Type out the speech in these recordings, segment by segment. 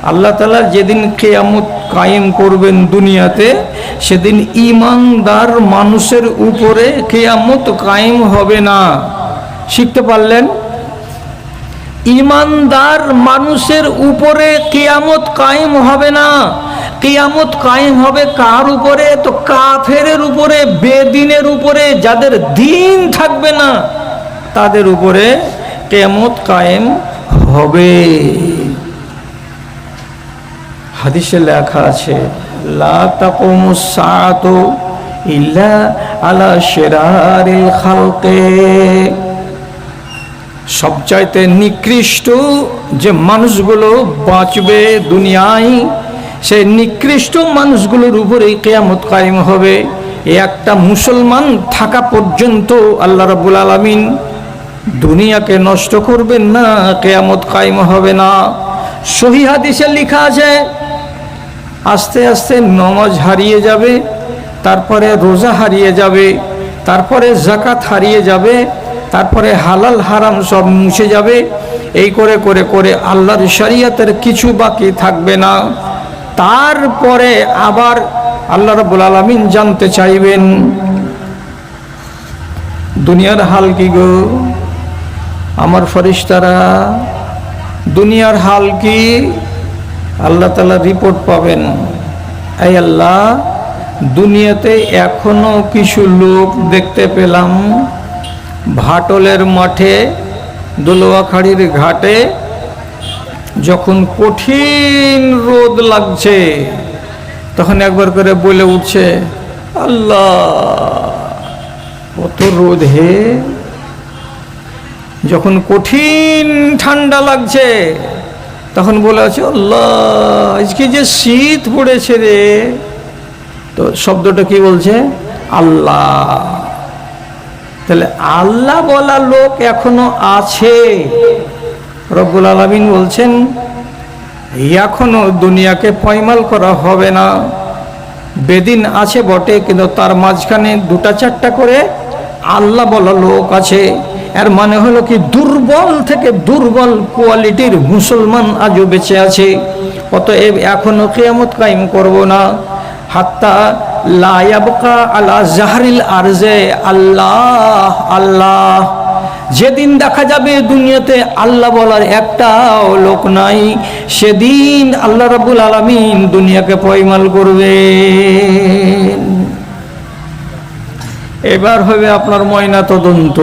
আল্লাহ তাআলা যেদিন কিয়ামত কায়েম করবেন দুনিয়াতে, সেদিন ঈমানদার মানুষের উপরে কিয়ামত কায়েম হবে না। শিখতে পারলেন? ঈমানদার মানুষের উপরে কিয়ামত কায়েম হবে না। কিয়ামত কায়েম হবে কার উপরে? তো কাফেরের উপরে, বেদিনের উপরে, যাদের দিন থাকবে না তাদের উপরে কিয়ামত কায়েম হবে। হাদিসে লেখা আছে, লা তাকুমুস সাআতু ইল্লা আলা শিরারিল খালকে। সবচাইতে নিকৃষ্ট যে মানুষগুলো বাঁচবে দুনিয়ায়, সেই নিকৃষ্ট মানুষগুলোর উপরেই কিয়ামত কায়েম হবে। একটা মুসলমান থাকা পর্যন্ত আল্লাহ রাব্বুল আলামিন দুনিয়াকে নষ্ট করবেন না, কিয়ামত কায়েম হবে না। সহিহ হাদিসে লেখা আছে, আস্তে আস্তে নামাজ হারিয়ে যাবে, তারপরে রোজা হারিয়ে যাবে, তারপরে যাকাত হারিয়ে যাবে, তারপরে হালাল হারাম সব মুছে যাবে। এই করে করে করে আল্লাহর শরীয়তের কিছু বাকি থাকবে না। তারপরে আবার আল্লাহ রাব্বুল আলামিন জানতে চাইবেন, দুনিয়ার হাল কি গো আমার ফেরেশতারা, দুনিয়ার হাল কি? আল্লাহ তাআলা রিপোর্ট পাবেন, এই আল্লাহ, দুনিয়াতে এখনো কিছু লোক দেখতে পেলাম ভাটলের মাঠে, দোলোয়াখাড়ির ঘাটে যখন কঠিন রোদ লাগছে তখন একবার করে বলে উঠছে, আল্লাহ কত রোদ হে। যখন কঠিন ঠান্ডা লাগছে তখন বলে আছে, আল্লাহ আজকে যে শীত পড়েছে রে। তো শব্দটা কি বলছে? আল্লাহ। তাহলে আল্লাহ বলা লোক এখনো আছে। রব্বুল আলামিন বলছেন, এখনো দুনিয়াকে পয়মাল করা হবে না। বেদিন আছে বটে, কিন্তু তার মাঝখানে দুটা চারটা করে আল্লাহ বলা লোক আছে। এর মানে হলো কি, দুর্বল থেকে দুর্বল কোয়ালিটির মুসলমান আজও বেঁচে আছে। অতএব এখনো কিয়ামত কায়েম করব না। হাত্তা লা ইয়াবকা আলা জাহরিল আরজে আল্লাহ আল্লাহ। যেদিন দেখা যাবে দুনিয়াতে আল্লাহ বলার একটাও লোক নাই, সেদিন আল্লাহ রাব্বুল আলামিন দুনিয়াকে পয়মাল করবেন। এবার হবে আপনার ময়না তদন্ত।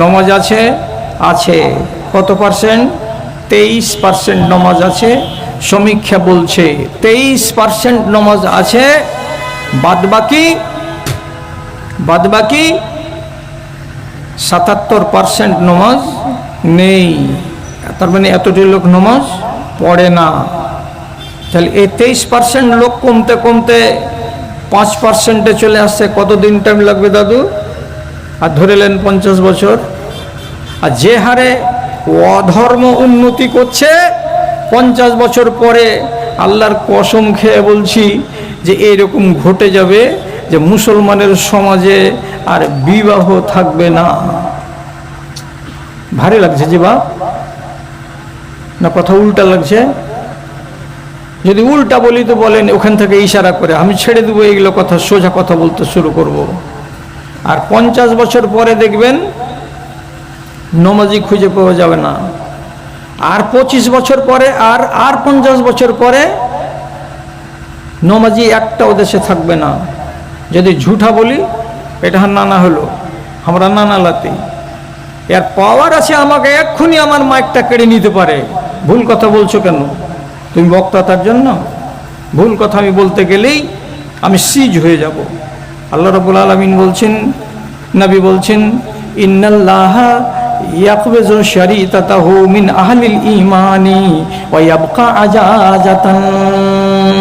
নমাজ আছে? আছে। কত পার্সেন্ট? 23% নমাজ আছে। সমীক্ষা বলছে 23% নমাজ আছে, বাদবাকি 77% নমাজ নেই। তার মানে এতটি লোক নমাজ পড়ে না। তাহলে এই 23% লোক কমতে কমতে 5%-এ চলে আসছে। কতদিন টাইম লাগবে দাদু? আর ধরেলেন 50 বছর। আর যে হারে অধর্ম উন্নতি করছে, 50 বছর পরে আল্লাহর কসম খেয়ে বলছি যে এরকম ঘটে যাবে যে মুসলমানের সমাজে আর বিবাহ থাকবে না। ভারী লাগছে যে বাপ, না কথা উল্টা লাগছে? যদি উল্টা বলি তো বলেন, ওখান থেকে ইশারা করে আমি ছেড়ে দেবো এইগুলো কথা, সোজা কথা বলতে শুরু করব। আর 50 বছর পরে দেখবেন নমাজি খুঁজে পাওয়া যাবে না। আর 25 বছর পরে আর 50 বছর পরে নমাজি একটাও দেশে থাকবে না। যদি ঝুঠা বলি, এটা নানা হলো, আমরা নানা লাতি, এর পাওয়ার আছে, আমাকে এক্ষুনি আমার মাইকটা কেড়ে নিতে পারে। ভুল কথা বলছো কেন? তুমি বক্তা, তার জন্য ভুল কথা আমি বলতে গেলেই আমি সিজ হয়ে যাব। আল্লাহ রাব্বুল আলামিন বলছেন, নবী বলছেন, ইন্নাল্লাহা ইয়াকবিজু শারীতাতাহু মিন আহলিল ঈমানি ওয়া ইয়াবকা আজাজাতান।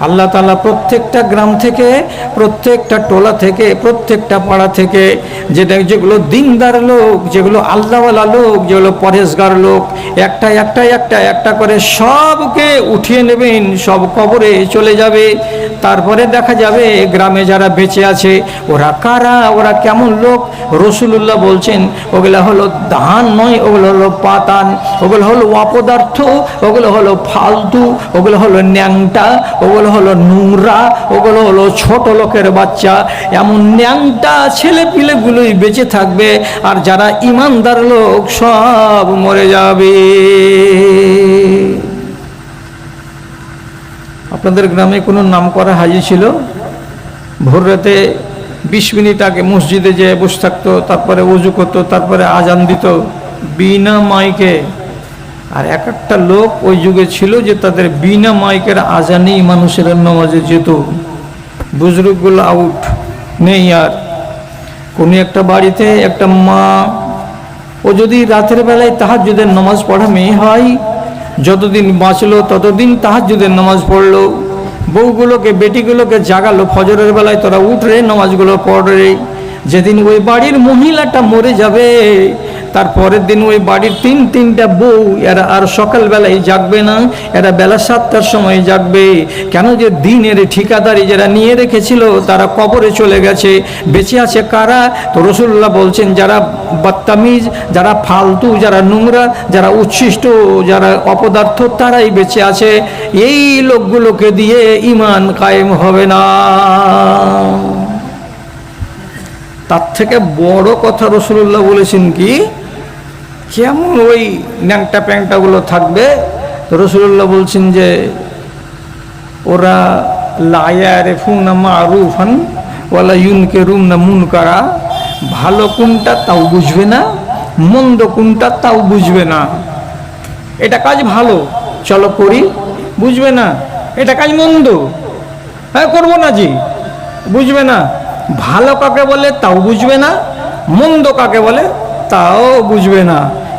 আল্লাহ তাআলা প্রত্যেকটা গ্রাম থেকে, প্রত্যেকটা টোলা থেকে, প্রত্যেকটা পাড়া থেকে যেগুলো দিনদার লোক, যেগুলো আল্লাহওয়ালা লোক, যেগুলো পরেশগার লোক, একটা করে সবকে উঠিয়ে নেবেন, সব কবরে চলে যাবে। তারপরে দেখা যাবে গ্রামে যারা বেঁচে আছে ওরা কারা, ওরা কেমন লোক। রাসূলুল্লাহ বলছেন ওগুলো হলো ধান নয়, ওগুলো হলো পাতান, ওগুলো হলো অপদার্থ, ওগুলো হলো ফালতু, ওগুলো হলো ন্যাংটা, ওগুলো হলো নোংরা, ওগুলো হলো ছোট লোকের বাচ্চা। এমন ন্যাংটা ছেলে পিলেগুলোই বেঁচে থাকবে, আর যারা ইমানদার লোক সব মরে যাবে। আপনাদের গ্রামে কোনো নাম করা হাজি ছিল, ভোর রাতে 20 মিনিট আগে মসজিদে যেয়ে বসে থাকতো, তারপরে ওযু করতো, তারপরে আজান দিত বিনা মাইকে। আর একটা লোক ওই যুগে ছিল যে তাদের বিনা মাইকের আজানেই মানুষের নামাজে যেত। বুজুর্গগুলো আউট নেই। আর কোনো একটা বাড়িতে একটা মা, ও যদি রাতের বেলায় তাহাজ্জুদের নামাজ পড়া মেয়ে হয়, যতদিন বাঁচলো ততদিন তাহাজ্জুদের নামাজ পড়লো, বউগুলোকে বেটিগুলোকে জাগালো ফজরের বেলায় তোরা উঠ রে, নামাজগুলো পড় রে। যেদিন ওই বাড়ির মহিলাটা মরে যাবে তার পরের দিন ওই বাড়ির তিনটা বউ এরা আর সকালবেলায় জাগবে না, এরা বেলা 7টার সময় জাগবে। কেন? যে দিনের ঠিকাদারি যারা নিয়ে রেখেছিল তারা কবরে চলে গেছে। বেঁচে আছে কারা? তো রাসূলুল্লাহ বলছেন যারা বদতামিজ, যারা ফালতু, যারা নোংরা, যারা উচ্ছিষ্ট, যারা অপদার্থ, তারাই বেঁচে আছে। এই লোকগুলোকে দিয়ে ঈমান কায়েম হবে না। তার থেকে বড় কথা রাসূলুল্লাহ বলেছেন কি, কেমন ওই ন্যাংটা প্যাংটাগুলো থাকবে। তো রাসূলুল্লাহ বলছেন যে ওরা লা ইয়ারিফুনা মারুফান ওয়ালা ইউনকিরুনা মুনকারা, ভালো কোনটা তাও বুঝবে না, মন্দ কোনটা তাও বুঝবে না। এটা কাজ ভালো, চলো করি, বুঝবে না। এটা কাজ মন্দ, হ্যাঁ করবো না জি, বুঝবে না। ভালো কাকে বলে তাও বুঝবে না, মন্দ কাকে বলে তাও বুঝবে না।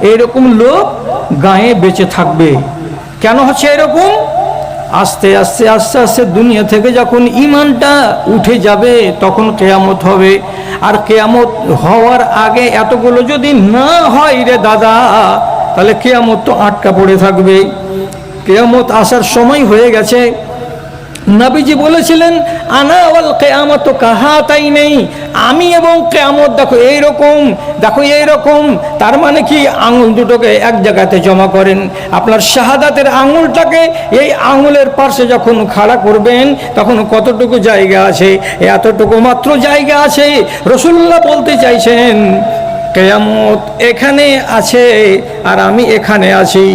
এইরকম লোক গায়ে বেঁচে থাকবে। কেন হচ্ছে এরকম? আস্তে আস্তে আস্তে আস্তে দুনিয়া থেকে যখন ঈমানটা উঠে যাবে তখন কিয়ামত হবে। আর কিয়ামত হওয়ার আগে এতগুলো যদি না হয় রে দাদা, তাহলে কিয়ামত তো আটকা পড়ে থাকবে। কিয়ামত আসার সময় হয়ে গেছে। নবীজি বলেছিলেন আনা ওয়াল কিয়ামত কাহাতাইনি, আমি এবং কিয়ামত দেখো এইরকম, দেখো এইরকম। তার মানে কি? আঙুল দুটোকে এক জায়গাতে জমা করেন, আপনার শাহাদাতের আঙুলটাকে এই আঙুলের পাশে যখন খাড়া করবেন তখন কতটুকু জায়গা আছে? এতটুকু মাত্র জায়গা আছে। রাসূলুল্লাহ বলতে চাইছেন কিয়ামত এখানে আছে আর আমি এখানে আছি,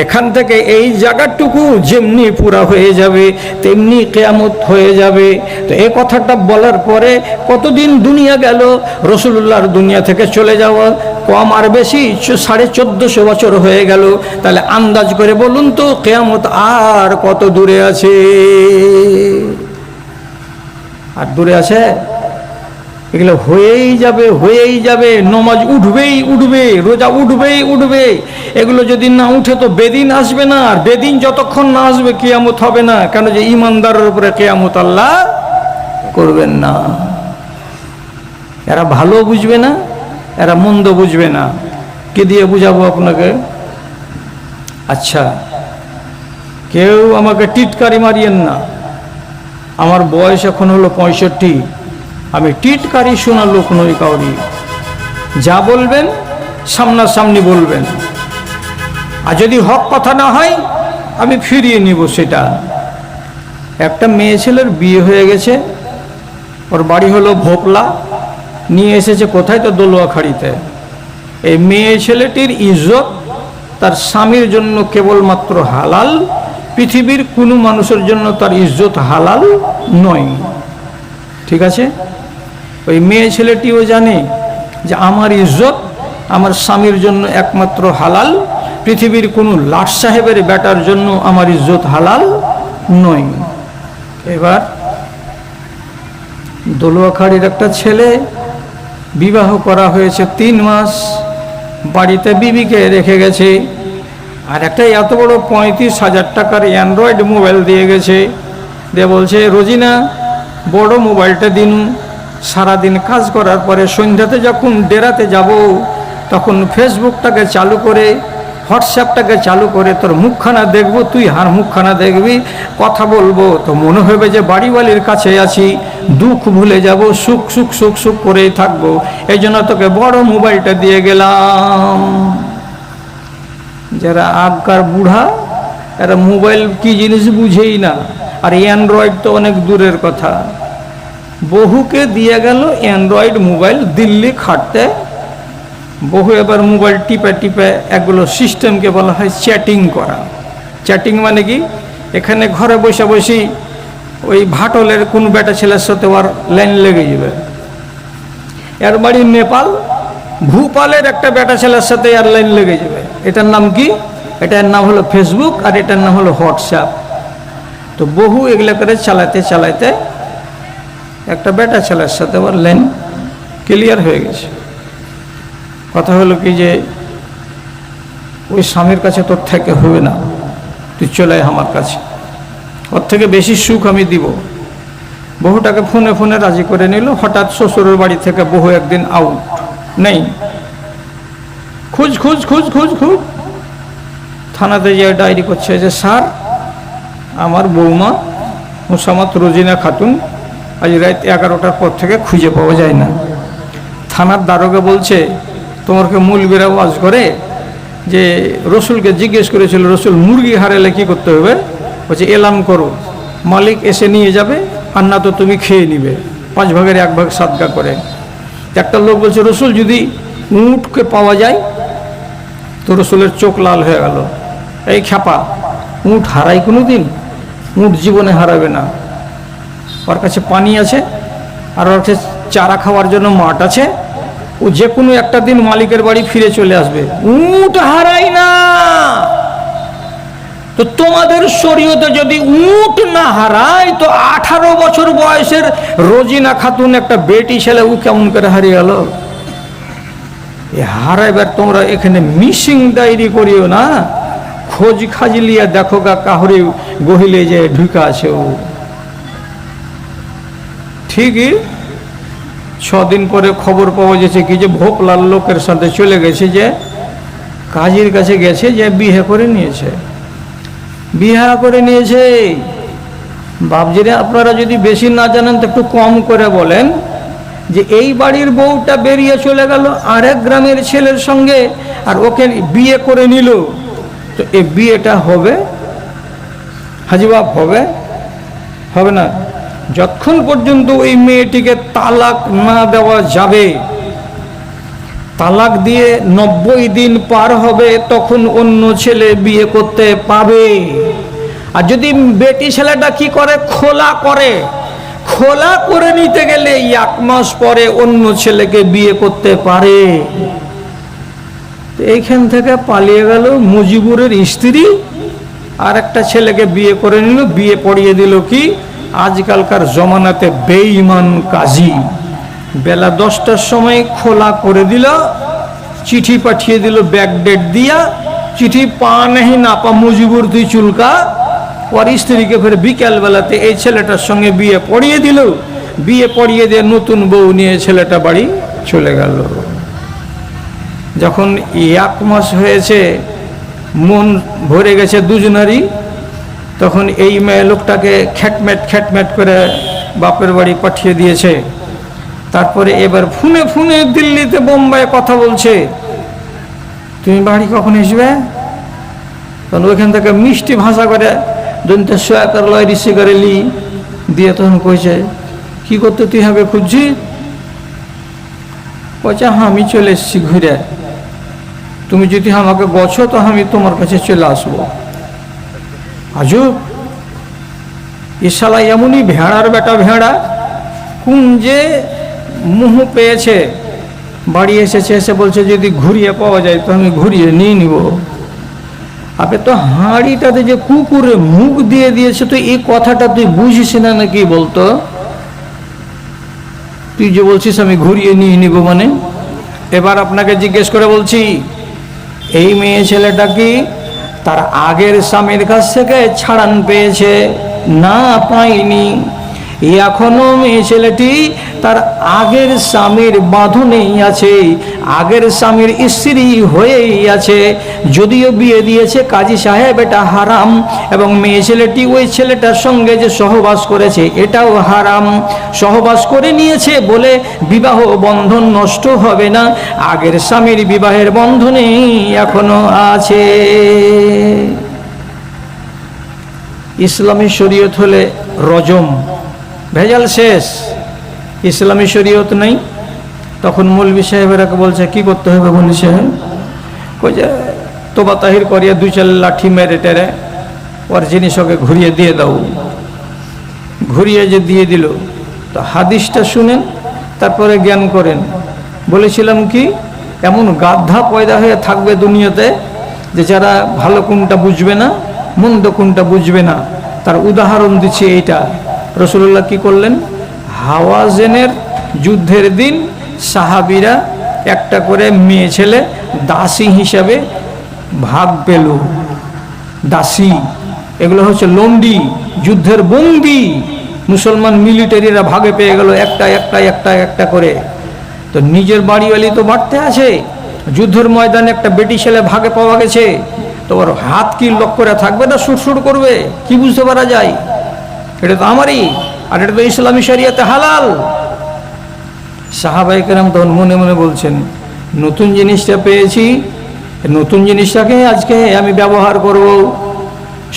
এখান থেকে এই জায়গাটুকু যেমনি পুরা হয়ে যাবে তেমনি কিয়ামত হয়ে যাবে। তো এই কথাটা বলার পরে কতদিন দুনিয়া গেল? রাসূলুল্লাহর দুনিয়া থেকে চলে যাওয়া কম আর বেশি 1450 বছর হয়ে গেল। তাহলে আন্দাজ করে বলুন তো কিয়ামত আর কত দূরে আছে? আর দূরে আছে? এগুলো হয়েই যাবে, হয়েই যাবে। নমাজ উঠবেই উঠবে, রোজা উঠবেই উঠবে। এগুলো যদি না উঠে তো বেদিন আসবে না, আর বেদিন যতক্ষণ না আসবে কিয়ামত হবে না। কেন? যে ইমানদারের উপরে কিয়ামত আল্লাহ করবেন না। এরা ভালো বুঝবে না, এরা মন্দ বুঝবে না। কে দিয়ে বুঝাবো আপনাকে? আচ্ছা, কেউ আমাকে টিটকারি মারিয়েন না। আমার বয়স এখন হলো 65। আমি টিটকারি শোনা লোক নই কাউরি। যা বলবেন সামনাসামনি বলবেন, আর যদি হক কথা না হয় আমি ফিরিয়ে নিব সেটা। একটা মেয়ে ছেলের বিয়ে হয়ে গেছে, ওর বাড়ি হলো ভোপলা, নিয়ে এসেছে কোথায়? তো দোলুয়াখাড়িতে। এই মেয়ে ছেলেটির ইজ্জত তার স্বামীর জন্য কেবলমাত্র হালাল, পৃথিবীর কোনো মানুষের জন্য তার ইজ্জত হালাল নয়। ঠিক আছে? ওই মেয়ে ছেলেটিও জানে যে আমার ইজ্জত আমার স্বামীর জন্য একমাত্র হালাল, পৃথিবীর কোনো লাট সাহেবের বেটার জন্য আমার ইজ্জত হালাল নয়। এবার দোলুয়াখাড়ির একটা ছেলে, বিবাহ করা হয়েছে 3 মাস, বাড়িতে বিবিকে রেখে গেছে, আর একটা এত বড় 35,000 টাকার অ্যান্ড্রয়েড মোবাইল দিয়ে গেছে। দিয়ে বলছে, রোজিনা বড় মোবাইলটা দিনু, সারাদিন কাজ করার পরে সন্ধ্যাতে যখন ডেরাতে যাব তখন ফেসবুকটাকে চালু করে হোয়াটসঅ্যাপটাকে চালু করে তোর মুখখানা দেখবো, তুই হার মুখখানা দেখবি, কথা বলবো তো মনে হবে যে বাড়িওয়ালির কাছে আছি, দুঃখ ভুলে যাব, সুখ সুখ সুখ সুখ করেই থাকবো, এই জন্য তোকে বড় মোবাইলটা দিয়ে গেলাম। যারা আগকার বুড়া এরা মোবাইল কি জিনিস বুঝেই না, আর অ্যান্ড্রয়েড তো অনেক দূরের কথা। বহুকে দিয়ে গেল অ্যান্ড্রয়েড মোবাইল দিল্লি খাটতে, বহু এবার মোবাইল টিপে টিপে এগুলো সিস্টেমকে বলা হয় চ্যাটিং করা। চ্যাটিং মানে কি, এখানে ঘরে বসে বসি ওই ভাটলের কোন বেটা ছেলের সাথে ওর লাইন লেগে যাবে, এর বাড়ি নেপাল, ভূপালের একটা বেটা ছেলের সাথে আর লাইন লেগে যাবে। এটার নাম কি? এটার নাম হলো ফেসবুক, আর এটার নাম হলো হোয়াটসঅ্যাপ। তো বহু এগুলো করে চালাতে চালাতে একটা বেটা ছেলের সাথে ওর লাইন ক্লিয়ার হয়ে গেছে। কথা হলো কি যে ওই স্বামীর কাছে তোর থেকে হবে না, তুই চলে আয় আমার কাছে, ওর থেকে বেশি সুখ আমি দিব। বহুটাকে ফোনে ফোনে রাজি করে নিল। হঠাৎ শ্বশুরের বাড়ি থেকে বহু একদিন আউট, নেই, খুঁজ খুঁজ খুঁজ খুঁজ খুঁজ, থানাতে গিয়ে ডায়েরি করছে যে স্যার আমার বৌমা মুসামাত রোজিনা খাতুন আজ রাত 11টার পর থেকে খুঁজে পাওয়া যায় না। থানার দারোগা বলছে, তোমাকে মৌলবীরা ওয়াজ করে যে রসুলকে জিজ্ঞেস করেছিল রসুল মুরগি হারালে কি করতে হবে, বলছে এলান করো, মালিক এসে নিয়ে যাবে, আর না তো তুমি খেয়ে নিবে, 5 ভাগের 1 ভাগ সাদকা করে। একটা লোক বলছে রসুল যদি উঁটকে পাওয়া যায়, তো রসুলের চোখ লাল হয়ে গেল, এই খ্যাপা, উঁট হারাই কোনো দিন? উঁট জীবনে হারাবে না, ওর কাছে পানি আছে আর ওর কাছে চারা খাওয়ার জন্য মাঠ আছে, ও যে কোনো একটা দিন মালিকের বাড়ি ফিরে চলে আসবে, উঁট হারাই না। তো তোমাদের শরীয়তে যদি উঁট না হারায়, তো 18 বছর বয়সের রোজিনা খাতুন একটা বেটি ছেলে, ও কেমন করে হারিয়ে গেল? হারাইবার তোমরা এখানে মিসিং ডায়েরি করিও না, খোঁজ খাজলিয়া দেখো গা কাহরে গহিলে যে ঢুকা আছে ও। ঠিকই 6 দিন পরে খবর পাওয়া যাচ্ছে কি যে ভোপলাল লোকের সাথে চলে গেছে, যে কাজীর কাছে গেছে, যে বিয়ে করে নিয়েছে, বিয়ে করে নিয়েছে। বাবজিরে আপনারা যদি বেশি না জানেন তো একটু কম করে বলেন, যে এই বাড়ির বউটা বেরিয়ে চলে গেল আরেক গ্রামের ছেলের সঙ্গে, আর ওকে বিয়ে করে নিল, তো এই বিয়েটা হবে? হাজিবাব হবে? হবে না। যতক্ষণ পর্যন্ত ওই মেয়েটিকে তালাক না দেওয়া যাবে, তালাক দিয়ে 90 দিন পার হবে, তখন অন্য ছেলে বিয়ে করতে পাবে। আর যদি বেটি ছেলেটা কি করে, খোলা করে, খোলা করে নিতে গেলে 1 মাস পরে অন্য ছেলেকে বিয়ে করতে পারে। এইখান থেকে পালিয়ে গেল মুজিবুরের স্ত্রী, আর একটা ছেলেকে বিয়ে করে নিল, বিয়ে পড়িয়ে দিল কি আজকালকার জমানাতে বেঈমান কাজী। বেলা 10টার সময় খোলা করে দিল, চিঠি পাঠিয়ে দিল ব্যাক ডেট দিয়া, চিঠি পা নেই না পা মুজিবুর তুই চুলকা, ওর স্ত্রীকে ফের বিকেল বেলাতে এই ছেলেটার সঙ্গে বিয়ে পড়িয়ে দিল, বিয়ে পড়িয়ে দিয়ে নতুন বউ নিয়ে ছেলেটা বাড়ি চলে গেল। যখন 1 মাস হয়েছে, মন ভরে গেছে দুজনারই, তখন এই মেয়ে লোকটাকে খ্যাটম্যাট খ্যাটম্যাট করে বাপের বাড়ি পাঠিয়ে দিয়েছে। তারপরে এবার ফোনে ফোনে দিল্লিতে বোম্বাইয়ে কথা বলছে, তুমি বাড়ি কখন আসবে? তখন ওইখান থেকে মিষ্টি ভাষা করে দন্তে সোয়াকার লয় ঋষি করে লি দিয়ে তখন কইছে, কি করতে তুই হবে খুঁজছি? কইছে হ্যাঁ আমি চলে এসছি ঘুরে, তুমি যদি আমাকে গছো তো আমি তোমার কাছে চলে আসবো। আজব, এ শালা এমনই ভেড়ার বেটা ভেড়া, কোন যে মুহ পেয়েছে, বাড়ি এসেছে, এসে বলছে যদি ঘুরিয়ে পাওয়া যায় তো আমি ঘুরিয়ে নিয়ে নিব। আপনি তো হাঁড়িটাতে যে কুকুরে মুখ দিয়ে দিয়েছে, তো এই কথাটা তুই বুঝিস না নাকি বলতো? তুই যে বলছিস আমি ঘুরিয়ে নিয়ে নিব মানে? এবার আপনাকে জিজ্ঞেস করে বলছি, এই মেয়ে ছেলেটা কি তার আগের স্বামীর কাছ থেকে ছাড়ান পেয়েছে, না পাইনি। এখনো মেয়ে ছেলেটি তার আগের স্বামীর বাঁধনেই আছে, আগের স্বামীর স্ত্রী হয়েই আছে। যদিও বিয়ে দিয়েছে কাজী সাহেব, এটা হারাম, এবং মেয়ে ছেলেটি ওই ছেলেটার সঙ্গে যে সহবাস করেছে এটাও হারাম। সহবাস করে নিয়েছে বলে বিবাহ বন্ধন নষ্ট হবে না, আগের স্বামীর বিবাহের বন্ধনেই এখনো আছে। ইসলামী শরীয়ত হলে রজম, ভেজাল শেষ। ইসলামী শরীয়ত নেই, তখন মৌলভী সাহেবেরা বলছে কি করতে হবে? মৌলভী সাহেব কই যে তোবা তাহির করিয়া 2-4 লাঠি মেরে টেরে ওর জিনিস ওকে ঘুরিয়ে দিয়ে দাও। ঘুরিয়ে যে দিয়ে দিল, তো হাদিসটা শুনেন তারপরে জ্ঞান করেন। বলেছিলাম কি, এমন গাধা পয়দা হয়ে থাকবে দুনিয়াতে যে যারা ভালো কোনটা বুঝবে না, মন্দ কোনটা বুঝবে না। তার উদাহরণ দিচ্ছে এইটা। রাসূলুল্লাহ কি করলেন? হাওয়াজেনের যুদ্ধের দিন সাহাবীরা একটা করে মেয়ে ছেলে দাসী হিসাবে ভাগ পেল। দাসী এগুলো হচ্ছে লন্ডি, যুদ্ধের বন্দী। মুসলমান মিলিটারিরা ভাগে পেয়ে গেল একটা একটা একটা একটা করে। তো নিজের বাড়িওয়ালি তো বাড়তে আছে, যুদ্ধের ময়দানে একটা বেটি ছেলে ভাগে পাওয়া গেছে, তো ওর হাত কি লক করে থাকবে না সুরসুর করবে? কি বুঝতে পারা যায়? এটা তো আমারই, আর এটা তো ইসলামী শরিয়াতে হালাল। সাহাবায়ে কেরাম তখন মনে মনে বলছেন, নতুন জিনিসটা পেয়েছি, নতুন জিনিসটাকে আজকে আমি ব্যবহার করব।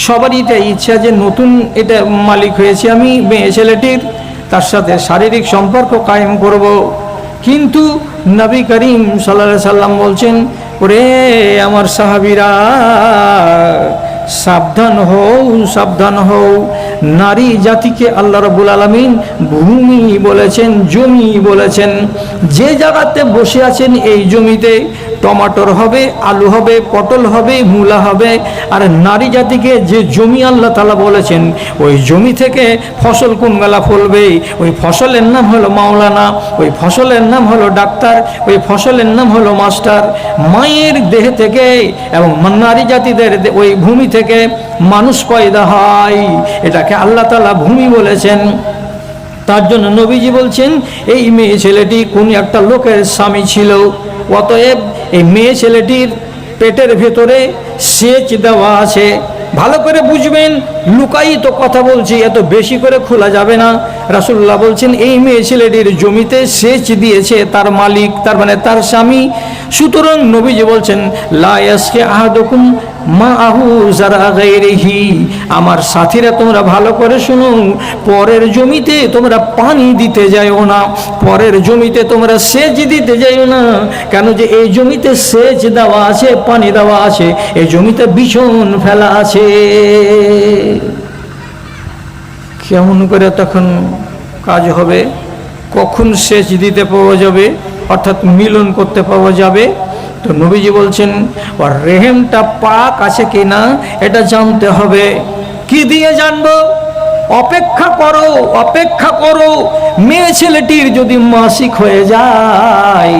সবারই এটা ইচ্ছা যে নতুন এটা মালিক হয়েছি আমি মেয়ে ছেলেটির, তার সাথে শারীরিক সম্পর্ক কায়েম করব। কিন্তু নবী করিম সাল্লাল্লাহু আলাইহি সাল্লাম বলছেন, ওরে আমার সাহাবীরা, সাবধান হও, সাবধান হও। নারী জাতিকে আল্লাহ রাব্বুল আলামিন ভূমি বলেছেন, জমি বলেছেন। যে জায়গাতে বসে আছেন এই জমিতে টমাটোর হবে, আলু হবে, পটল হবে, মূলা হবে। আর নারী জাতিকে যে জমি আল্লাহ তাআলা বলেছেন, ওই জমি থেকে ফসল কোন বেলা ফলবে, ওই ফসলের নাম হলো মাওলানা, ওই ফসলের নাম হলো ডাক্তার, ওই ফসলের নাম হলো মাস্টার। মায়ের দেহ থেকে এবং নারী জাতিদের ওই ভূমি থেকে মানুষ পয়দা হয়, এটাকে আল্লাহ তাআলা ভূমি বলেছেন। তার জন্য নবীজি বলছেন, এই মেয়ে ছেলেটি কোন একটা লোকের স্বামী ছিল, অতএব এই মেয়ে ছেলেটির পেটের ভেতরে সেচ দেওয়া আছে। ভালো করে বুঝবেন, লুকাই তো কথা বলছি, এত বেশি করে খোলা যাবে না। রাসূলুল্লাহ বলছেন, এই মেয়ে ছেলেটির জমিতে সেচ দিয়েছে তার মালিক, তার মানে তার স্বামী। সুতরাং নবীজি বলছেন, লা ইয়াসকি আহাদুকুম মাআহু যারা গায়রিহি। আমার সাথীরা তোমরা ভালো করে শুনো, পরের জমিতে তোমরা পানি দিতে যাইও না, পরের জমিতে তোমরা সেচ দিতে যাইও না। কেন যে এই জমিতে সেচ দেওয়া আছে, পানি দেওয়া আছে, এই জমিতে বিছন ফেলা আছে। কেমন করে তখন কাজ হবে? কখন সেচ দিতে পাওয়া যাবে, অর্থাৎ মিলন করতে পাওয়া যাবে? তো নবীজি বলছেন, ওর রেহেমটা পাক আছে কিনা এটা জানতে হবে। কি দিয়ে জানবো? অপেক্ষা করো, অপেক্ষা করো। মেয়ে ছেলেটির যদি মাসিক হয়ে যায়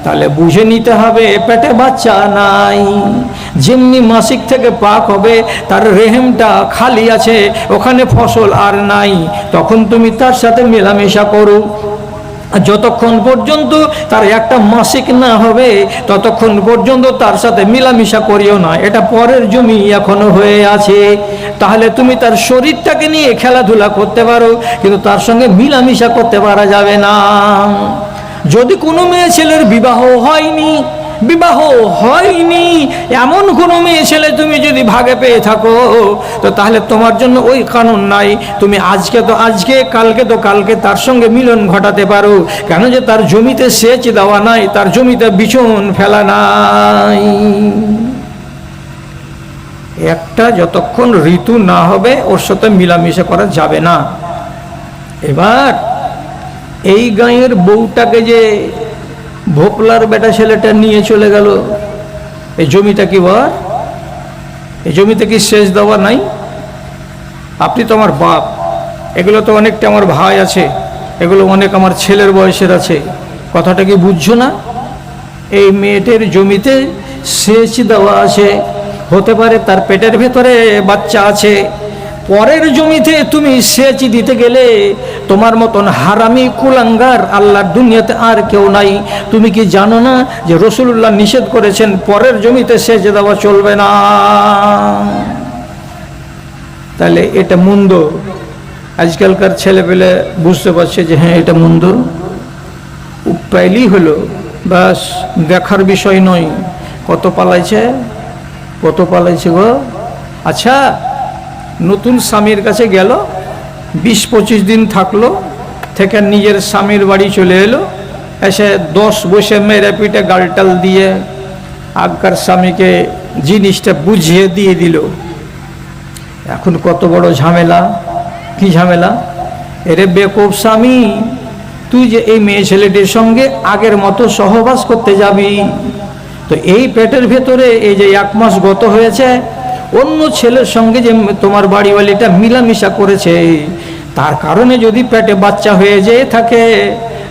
তাহলে বুঝে নিতে হবে পেটে বাচ্চা নাই। যেমনি মাসিক থেকে পাক হবে, তার রেহেমটা খালি আছে, ওখানে ফসল আর নাই, তখন তুমি তার সাথে মেলামেশা করো। যতক্ষণ পর্যন্ত তার একটা মাসিক না হবে ততক্ষণ পর্যন্ত তার সাথে মিলামিশা করিও না। এটা পরের জমি এখনো হয়ে আছে। তাহলে তুমি তার শরীরটাকে নিয়ে খেলাধুলা করতে পারো, কিন্তু তার সঙ্গে মিলামিশা করতে পারা যাবে না। যদি কোনো মেয়ে ছেলের বিবাহ হয়নি, বিবাহ হয়নি এমন কোনো মেয়ে ছেলে তুমি যদি ভাগে পেয়ে থাকো, তো তাহলে তোমার জন্য ওই কানুন নাই। তুমি আজকে তো আজকে, কালকে তো কালকে তার সঙ্গে মিলন ঘটাতে পারো। কেন যে তার জমিতে সেচ দেওয়া নাই, তার জমিতে বিছন ফেলা নাই। একটা যতক্ষণ ঋতু না হবে ওর সাথে মিলামিশা করা যাবে না। এবার এই গাঁয়ের বউটাকে যে ভোপলার বেটা ছেলেটা নিয়ে চলে গেল, এই জমিটা কি বল? এই জমিতে কি সেচ দেওয়া নাই? আপনি তো আমার বাপ, এগুলো তো অনেকটা আমার ভাই আছে, এগুলো অনেক আমার ছেলের বয়সের আছে, কথাটা কি বুঝছো না? এই মেয়েটির জমিতে সেচ দেওয়া আছে, হতে পারে তার পেটের ভেতরে বাচ্চা আছে, পরের জমিতে তুমি সেচ দিতে গেলে তোমার মতন হারামি কুলাঙ্গার আল্লাহর দুনিয়াতে আর কেউ নাই। তুমি কি জানো না যে রাসূলুল্লাহ নিষেধ করেছেন পরের জমিতে সেচ দেওয়া চলবে না? তাহলে এটা মন্দ। আজকালকার ছেলেপেলে বুঝতে পারছে যে হ্যাঁ এটা মন্দ, পাইলেই হলো, বাস দেখার বিষয় নয়। কত পালাইছে, কত পালাইছে গো। আচ্ছা, নতুন স্বামীর কাছে গেল, 20-25 দিন থাকলো, থেকে নিজের স্বামীর বাড়ি চলে এলো, এসে 10 বসে মেরে পিঠে গালটাল দিয়ে আগকার স্বামীকে জিনিসটা বুঝিয়ে দিয়ে দিল। এখন কত বড় ঝামেলা। কি ঝামেলা? এরে বেকুব স্বামী, তুই যে এই মেয়ে ছেলেটির সঙ্গে আগের মতো সহবাস করতে যাবি, তো এই পেটের ভেতরে এই যে 1 মাস গত হয়েছে, অন্য ছেলের সঙ্গে যে তোমার বাড়িওয়ালিটা মিলামিশা করেছে, তার কারণে যদি পেটে বাচ্চা হয়ে যেয়ে থাকে,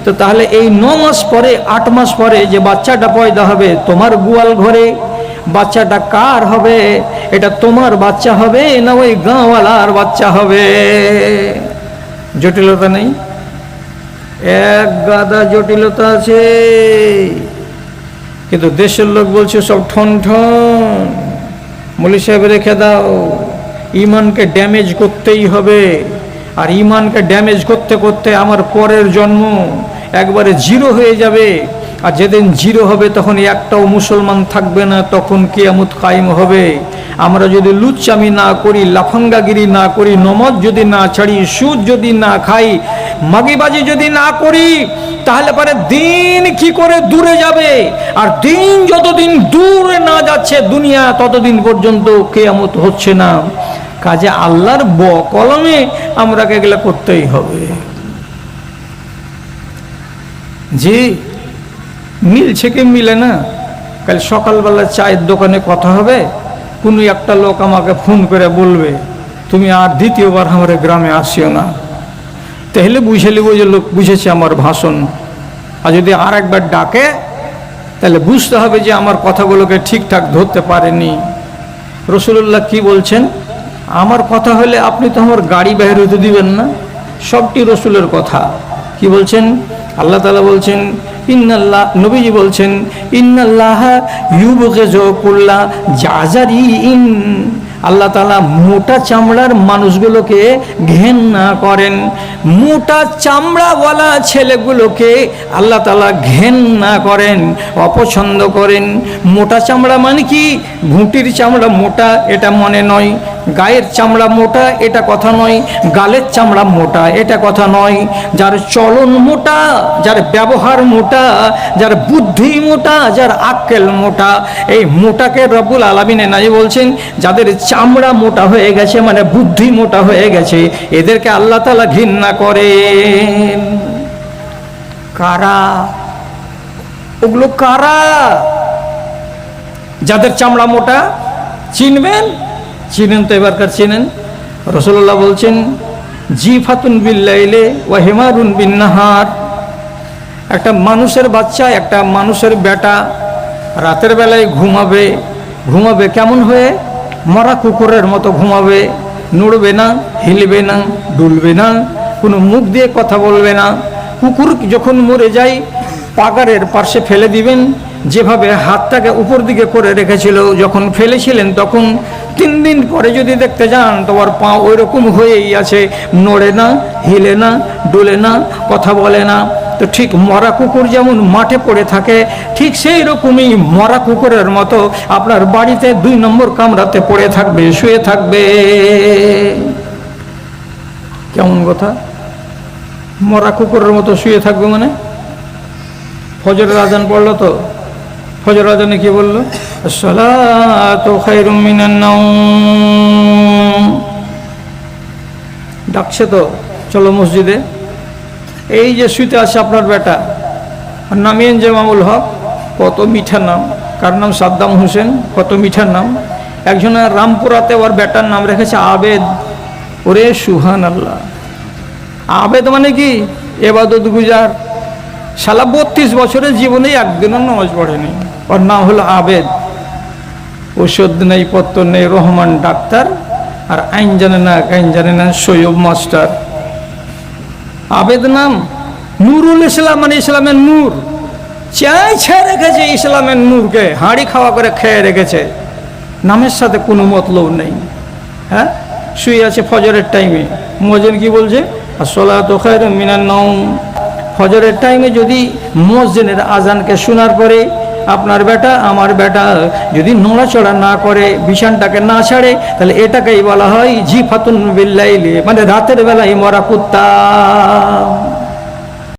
তো তাহলে এই 9 মাস পরে 8 মাস পরে যে বাচ্চাটা পয়দা হবে তোমার গোয়াল ঘরে, বাচ্চাটা কার হবে? এটা তোমার বাচ্চা হবে না ওই গাঁওয়ালার বাচ্চা হবে? জটিলতা নেই? এক গাদা জটিলতা আছে, কিন্তু দেশের লোক বলছে সব ঠন ঠন। মৌলী সাহেব রেখে দাও, ইমানকে ড্যামেজ করতেই হবে। আর ইমানকে ড্যামেজ করতে করতে আমার পরের জন্ম একবারে 0 হয়ে যাবে। আর যেদিন 0 হবে তখন একটাও মুসলমান থাকবে না, তখন কিয়ামত কায়েম হবে। আমরা যদি লুচ্চামি না করি, লাফাঙ্গাগিরি না করি, নমাজ যদি না ছাড়ি, সুদ যদি না খাই, মাগিবাজি যদি না করি, তাহলে পরে দিন কি করে দূরে যাবে? আর দিন যতদিন দূরে না যাচ্ছে দুনিয়া, ততদিন পর্যন্ত কিয়ামত হচ্ছে না। কাজে আল্লাহর কলমে আমরাকে এগুলো করতেই হবে। জি, মিলছে কি মিলে না? কাল সকালবেলা চায়ের দোকানে কথা হবে, কোনো একটা লোক আমাকে ফোন করে বলবে তুমি আর দ্বিতীয়বার আমার গ্রামে আসিও না। তাহলে বুঝে নেব যে লোক বুঝেছে আমার ভাষণ। আর যদি আর একবার ডাকে, তাহলে বুঝতে হবে যে আমার কথাগুলোকে ঠিকঠাক ধরতে পারেনি। রাসূলুল্লাহ কি বলছেন? আমার কথা হলে আপনি তো আমার গাড়ি বের হতে দিবেন না। সবটি রসুলের কথা। কি বলছেন? আল্লাহ তাআলা বলছেন, ইন্নাল্লাহ, নবীজি বলছেন, ইন্নাল্লাহা ইউবগিযু কুল্লা জাযারিন। আল্লাহ তাআলা মোটা চামড়ার মানুষগুলোকে ঘেন্না করেন। মোটা চামড়াওয়ালা ছেলেগুলোকে আল্লাহ তাআলা ঘেন্না করেন, অপছন্দ করেন। মোটা চামড়া মানে কি ঘুঁটির চামড়া মোটা এটা মনে নয়, গায়ের চামড়া মোটা এটা কথা নয়, গালের চামড়া মোটা এটা কথা নয়। যার চলন মোটা, যার ব্যবহার মোটা, যার বুদ্ধি মোটা, যার আক্কেল মোটা, এই মোটাকে রব্বুল আলামিন নাই বলছেন যাদের চামড়া মোটা হয়ে গেছে, মানে বুদ্ধি মোটা হয়ে গেছে, এদেরকে আল্লাহ তাআলা ঘৃণা করেন। কারা ওগুলো? কারা? যাদের চামড়া মোটা চিনবেন? চিনেন তো, এবারকার চিনেন। রাসূলুল্লাহ বলছেন, জিফাতুন বিল্লাইলে ওয়া হিমারুন বিন্নাহার। একটা মানুষের বাচ্চা, একটা মানুষের বেটা রাতের বেলায় ঘুমাবে। ঘুমাবে কেমন হয়ে? মরা কুকুরের মতো ঘুমাবে। নড়বে না, হিলবে না, ডুলবে না, কোনো মুখ দিয়ে কথা বলবে না। কুকুর যখন মরে যায় পাগারের পাশে ফেলে দিবেন, যেভাবে হাতটাকে উপর দিকে করে রেখেছিল যখন ফেলেছিলেন, তখন 3 দিন পরে যদি দেখতে যান তো ওর পা ওই রকম হয়েই আছে, নড়ে না, হিলে না, ডোলে না, কথা বলে না। তো ঠিক মরা কুকুর যেমন মাঠে পড়ে থাকে, ঠিক সেই রকমই মরা কুকুরের মতো আপনার বাড়িতে 2 নম্বর কামরাতে পড়ে থাকবে, শুয়ে থাকবে। কেমন কথা? মরা কুকুরের মতো শুয়ে থাকবে মানে? ফজরের আজান পড়লো তো, ফজর আজানে কি বললো? আসসালাতু খায়রুম মিনান নাওম। ডাকছে তো, চলো মসজিদে। এই যে শুইতে আছে আপনার বেটা, নামিয়েন যে মামুল হক, কত মিঠা নাম। কার নাম? সাদ্দাম হোসেন, কত মিঠা নাম। একজনের রামপুরাতে ওর বেটার নাম রেখেছে আবেদ। ওরে সুবহানাল্লাহ! আবেদ মানে কি? এবাদত গুজার। শালা 32 বছরের জীবনে একদিনও নামাজ পড়েনি, ওর নাম হলো আবেদ। ওষুধ নেই, পত্তর নেই, রহমান ডাক্তার, আর আইন জানে না, আইন জানে না, সৈয়ব মাস্টার। আবেদ নাম নুরুল ইসলাম, মানে ইসলামের নূর। চাইছে রেখেছে ইসলামের নূরকে, হাঁড়ি খাওয়া করে খেয়ে রেখেছে, নামের সাথে কোনো মতলব নেই। হ্যাঁ, শুয়ে আছে ফজরের টাইমে, মুয়াজ্জিন কি বলছে? আসসালাতু খায়রুম মিনান নাওম। ফজরের টাইমে যদি মুয়াজ্জিনের আজানকে শোনার পরে আপনার বেটা, আমার বেটা যদি নড়াচড়া না করে, বিছানটাকে না ছাড়ে, তাহলে এটাকেই বলা হয় জিফাতুন বিল্লাইলি, মানে রাতের বেলায় মরা কুত্তা।